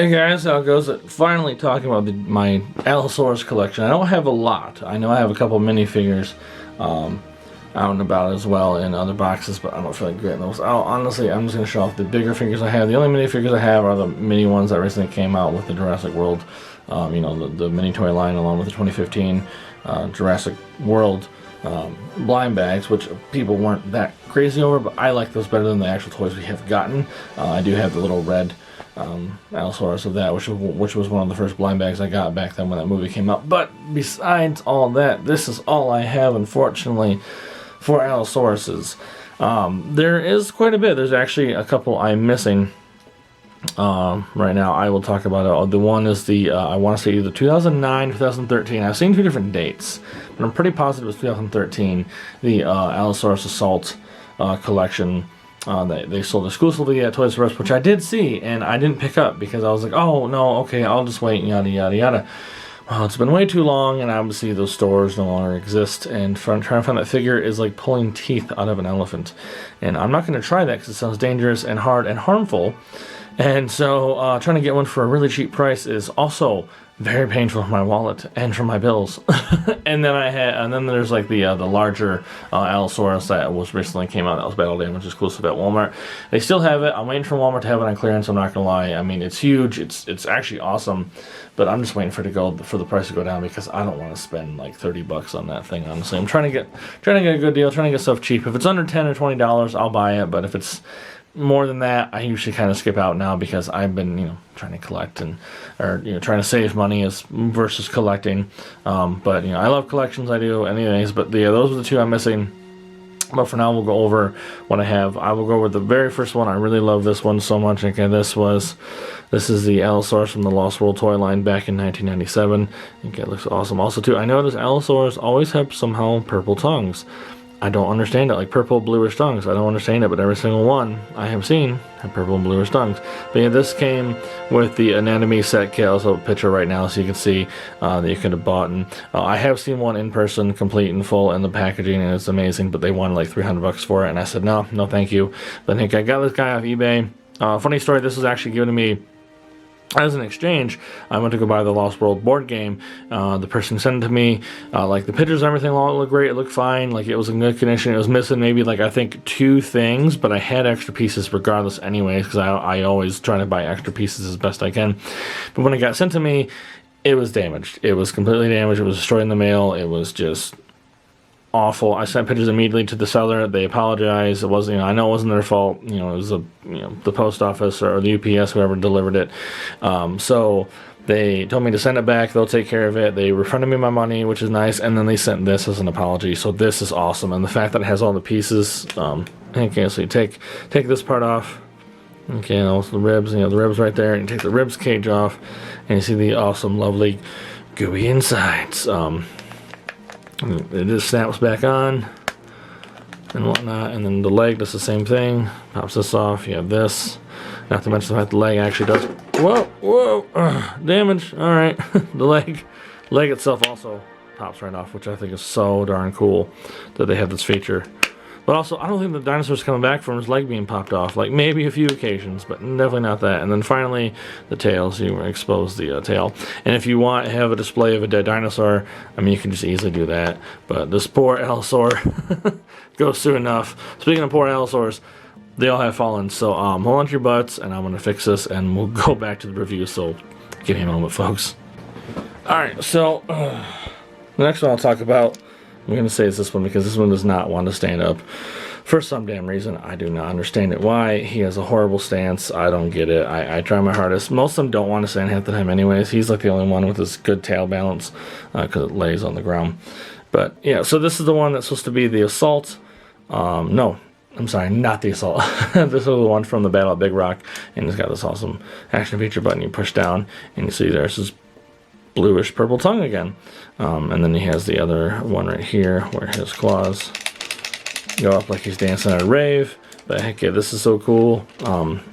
Hey guys, how it goes? Finally talking about my Allosaurus collection. I don't have a lot. I know I have a couple minifigures out and about as well in other boxes, but I don't feel like getting those out. Honestly, I'm just going to show off the bigger figures I have. The only minifigures I have are the mini ones that recently came out with the Jurassic World, the mini toy line, along with the 2015 Jurassic World blind bags, which people weren't that crazy over, but I like those better than the actual toys we have gotten. I do have the little red Allosaurus of that, which was one of the first blind bags I got back then when that movie came out. But besides all that, this is all I have, unfortunately, for Allosauruses. There is quite a bit. There's actually a couple I'm missing right now. I will talk about it. The one is the I want to say either 2009 2013. I've seen two different dates, but I'm pretty positive it was 2013. The Allosaurus Assault Collection. They sold exclusively at Toys R Us, which I did see, and I didn't pick up because I was like, oh, no, okay, I'll just wait, yada, yada, yada. Well, it's been way too long, and obviously those stores no longer exist, and trying to find that figure is like pulling teeth out of an elephant. And I'm not going to try that because it sounds dangerous and hard and harmful. And so trying to get one for a really cheap price is also very painful for my wallet and for my bills. and then there's like the larger Allosaurus that was recently came out that was battle damage exclusive at Walmart. They still have it. I'm waiting for Walmart to have it on clearance. I'm not gonna lie. I mean, it's huge. It's actually awesome, but I'm just waiting for the price to go down because I don't want to spend like $30 on that thing. Honestly, I'm trying to get a good deal, trying to get stuff cheap. If it's under $10 or $20, I'll buy it. But if it's more than that, I usually kind of skip out now because I've been, trying to collect or trying to save money versus collecting. But I love collections, I do anyways. But those are the two I'm missing. But for now, we'll go over what I have. I will go over the very first one. I really love this one so much. Okay, this is the Allosaurus from the Lost World toy line back in 1997. Okay, it looks awesome. Also, too, I noticed Allosaurus always have somehow purple tongues. I don't understand it, like purple bluish tongues. I don't understand it, but every single one I have seen have purple and bluish tongues. But yeah, this came with the anatomy set kit. Also a picture right now so you can see that you could have bought. And I have seen one in person, complete and full, in the packaging, and it's amazing, but they wanted like $300 for it, and I said, no, thank you. But I think I got this guy off eBay. Funny story, this was actually given to me as an exchange. I went to go buy the Lost World board game. The person sent it to me. Like the pictures and everything all looked great. It looked fine. Like it was in good condition. It was missing maybe like I think 2 things, but I had extra pieces regardless anyways because I always try to buy extra pieces as best I can. But when it got sent to me, it was damaged. It was completely damaged. It was destroyed in the mail. It was just awful. I sent pictures immediately to the seller. They apologized. It wasn't, I know it wasn't their fault. It was the post office or the UPS, whoever delivered it. So they told me to send it back. They'll take care of it. They refunded me my money, which is nice. And then they sent this as an apology. So this is awesome. And the fact that it has all the pieces. Okay, so you take this part off. Okay, also the ribs. The ribs right there. And you take the ribs cage off, and you see the awesome, lovely, gooey insides. It just snaps back on and whatnot, and then the leg does the same thing. Pops this off. You have this. Not to mention the fact the leg actually does. Whoa! Damage. All right, the leg itself also pops right off, which I think is so darn cool that they have this feature. But also, I don't think the dinosaur's coming back from his leg being popped off. Like, maybe a few occasions, but definitely not that. And then finally, the tail. So you expose the tail. And if you want to have a display of a dead dinosaur, I mean, you can just easily do that. But this poor Allosaur goes soon enough. Speaking of poor Allosaurs, they all have fallen. So hold on to your butts, and I'm going to fix this, and we'll go back to the review. So give me a moment, folks. Alright, so the next one I'll talk about, I'm going to say it's this one because this one does not want to stand up. For some damn reason, I do not understand it. Why? He has a horrible stance. I don't get it. I try my hardest. Most of them don't want to stand half the time anyways. He's like the only one with this good tail balance because it lays on the ground. But yeah, so this is the one that's supposed to be the Assault. No, I'm sorry, not the Assault. This is the one from the Battle at Big Rock. And it's got this awesome action feature button you push down. And you see there's this bluish purple tongue again. And then he has the other one right here where his claws go up like he's dancing at a rave. But heck yeah, this is so cool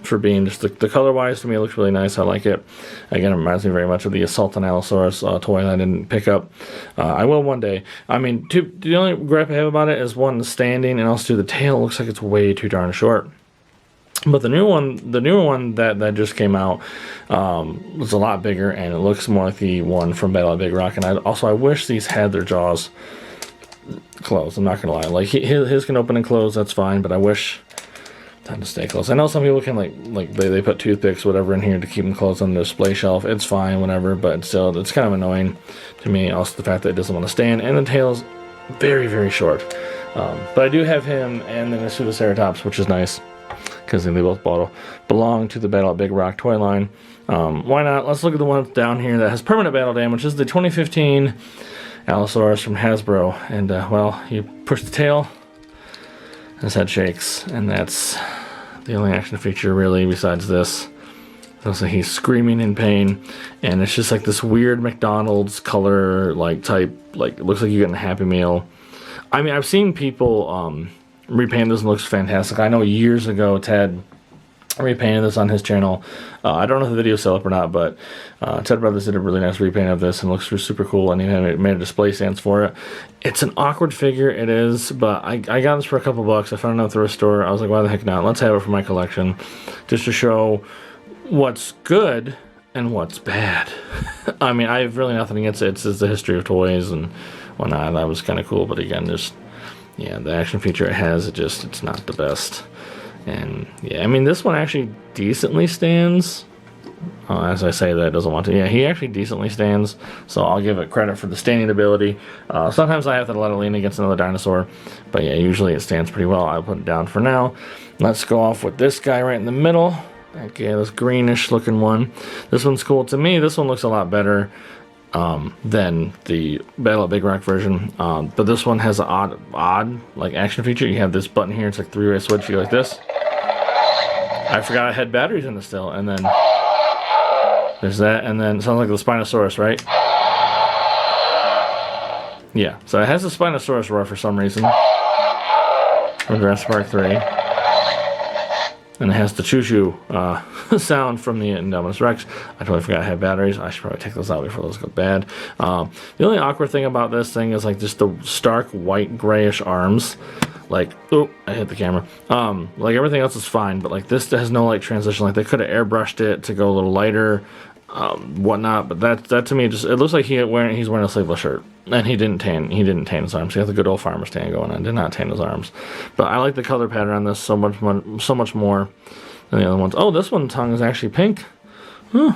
for being just the color wise. To me, it looks really nice. I like it. Again, it reminds me very much of the Assault on Allosaurus toy that I didn't pick up. I will one day. I mean, the only gripe I have about it is one, the standing, and also the tail looks like it's way too darn short. But the newer one that just came out was a lot bigger, and it looks more like the one from Battle at Big Rock. And I wish these had their jaws closed. I'm not gonna lie, like his can open and close, that's fine. But I wish time to stay closed. I know some people can like they put toothpicks, whatever, in here to keep them closed on the display shelf. It's fine, whatever. But still, it's kind of annoying to me. Also, the fact that it doesn't want to stand, and the tail's very, very short. But I do have him and then a Pseudoceratops, which is nice, because they both belong to the Battle at Big Rock toy line. Why not? Let's look at the one down here that has permanent battle damage. This is the 2015 Allosaurus from Hasbro. And, well, you push the tail, his head shakes, and that's the only action feature, really, besides this. Looks like he's screaming in pain, and it's just like this weird McDonald's color, like, type, like, it looks like you're getting a Happy Meal. I mean, I've seen people repaint this and it looks fantastic. I know years ago Ted repainted this on his channel. I don't know if the video's still up or not, but Ted Brothers did a really nice repaint of this and it looks super cool, and he made a display stance for it. It's an awkward figure, it is, but I got this for a couple bucks. I found it at the thrift store. I was like, why the heck not? Let's have it for my collection, just to show what's good and what's bad. I mean, I have really nothing against it. It's the history of toys and whatnot. That was kind of cool, but again, there's, yeah, the action feature it has, it's not the best. And yeah, I mean, this one actually decently stands. As I say that, it doesn't want to. Yeah, he actually decently stands, so I'll give it credit for the standing ability. Sometimes I have to let it lean against another dinosaur, but yeah, usually it stands pretty well. I'll put it down for now. Let's go off with this guy right in the middle. Okay, this greenish looking one. This one's cool to me. This one looks a lot better than the Battle at Big Rock version. But this one has an odd like action feature. You have this button here. It's like three-way switch. You go like this. I forgot I had batteries in this still. And then there's that. And then it sounds like the Spinosaurus, right? Yeah. So it has the Spinosaurus roar for some reason from Jurassic Park 3. And it has the choo-choo sound from the Indominus Rex. I totally forgot I had batteries. I should probably take those out before those go bad. The only awkward thing about this thing is like just the stark white grayish arms. Like, oh, I hit the camera. Like everything else is fine, but like this has no like transition. Like they could have airbrushed it to go a little lighter, whatnot. But that to me just, it looks like he's wearing a sleeveless shirt. And he didn't tan his arms. He has the good old farmer's tan going on. Did not tan his arms. But I like the color pattern on this so much more than the other ones. Oh, this one's tongue is actually pink. Huh.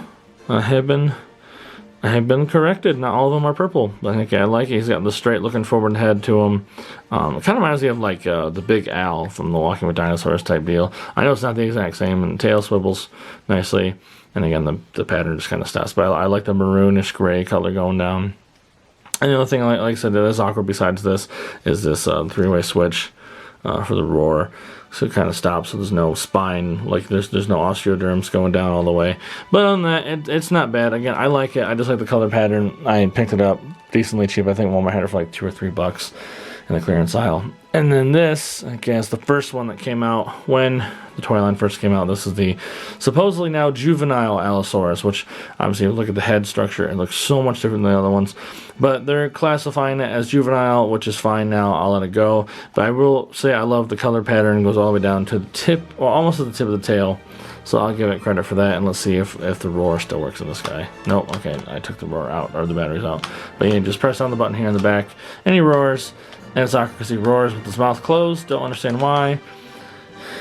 I have been corrected. Not all of them are purple. But okay, I like it. He's got the straight looking forward head to him. It kind of reminds me of like the Big Al from the Walking with Dinosaurs type deal. I know it's not the exact same, and the tail swivels nicely. And again, the pattern just kind of stops. But I like the maroonish gray color going down. And the other thing, like I said, that is awkward besides this is this three-way switch for the roar. So it kind of stops, so there's no spine, like there's no osteoderms going down all the way. But on that, it's not bad. Again, I like it. I just like the color pattern. I picked it up decently cheap. I think Walmart had it for like $2 or $3 in the clearance aisle. And then this, I guess, the first one that came out when the toy line first came out. This is the supposedly now juvenile Allosaurus, which obviously, if you look at the head structure, it looks so much different than the other ones. But they're classifying it as juvenile, which is fine now. I'll let it go. But I will say I love the color pattern. It goes all the way down to the tip, or almost to the tip of the tail. So I'll give it credit for that, and let's see if the roar still works in this guy. Nope, okay, I took the roar out, or the batteries out. But yeah, just press on the button here in the back, and he roars. And it's awkward because he roars with his mouth closed. Don't understand why.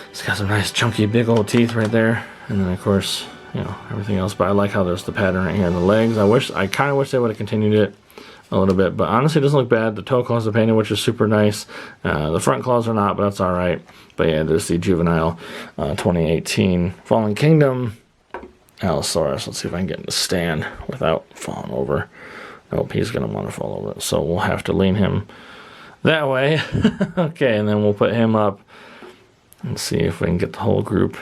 It's got some nice chunky big old teeth right there. And then of course, you know, everything else. But I like how there's the pattern right here in the legs. I kind of wish they would have continued it a little bit. But honestly, it doesn't look bad. The toe claws are painted, which is super nice. The front claws are not, but that's alright. But yeah, there's the juvenile 2018 Fallen Kingdom Allosaurus. Let's see if I can get him to stand without falling over. Nope, he's going to want to fall over. So we'll have to lean him that way. Okay, and then we'll put him up and see if we can get the whole group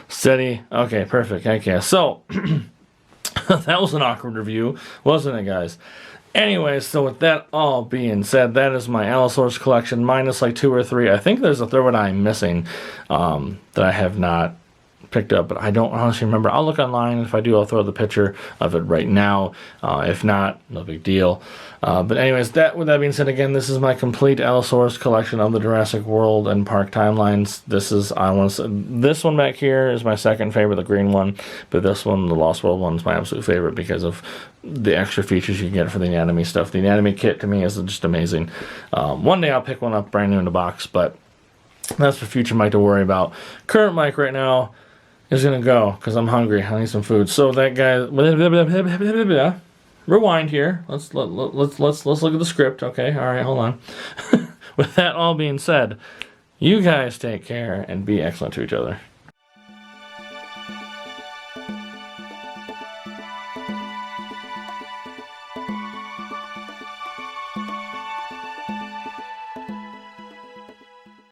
steady. Okay, perfect. Okay, so that was an awkward review, wasn't it, guys? Anyways, so with that all being said, that is my Allosaurus collection minus like 2 or 3. I think there's a third one I'm missing that I have not picked up, but I don't honestly remember. I'll look online. If I do, I'll throw the picture of it right now. If not, no big deal. But anyways, with that being said, again, this is my complete Allosaurus collection of the Jurassic World and Park timelines. This is, this one back here is my second favorite, the green one, but this one, the Lost World one, is my absolute favorite because of the extra features you can get for the anatomy stuff. The anatomy kit to me is just amazing. One day I'll pick one up brand new in the box, but that's for future Mike to worry about. Current Mike right now is gonna go because I'm hungry. I need some food. So that guy, rewind here. Let's look at the script. Okay, all right, hold on. With that all being said, you guys take care and be excellent to each other.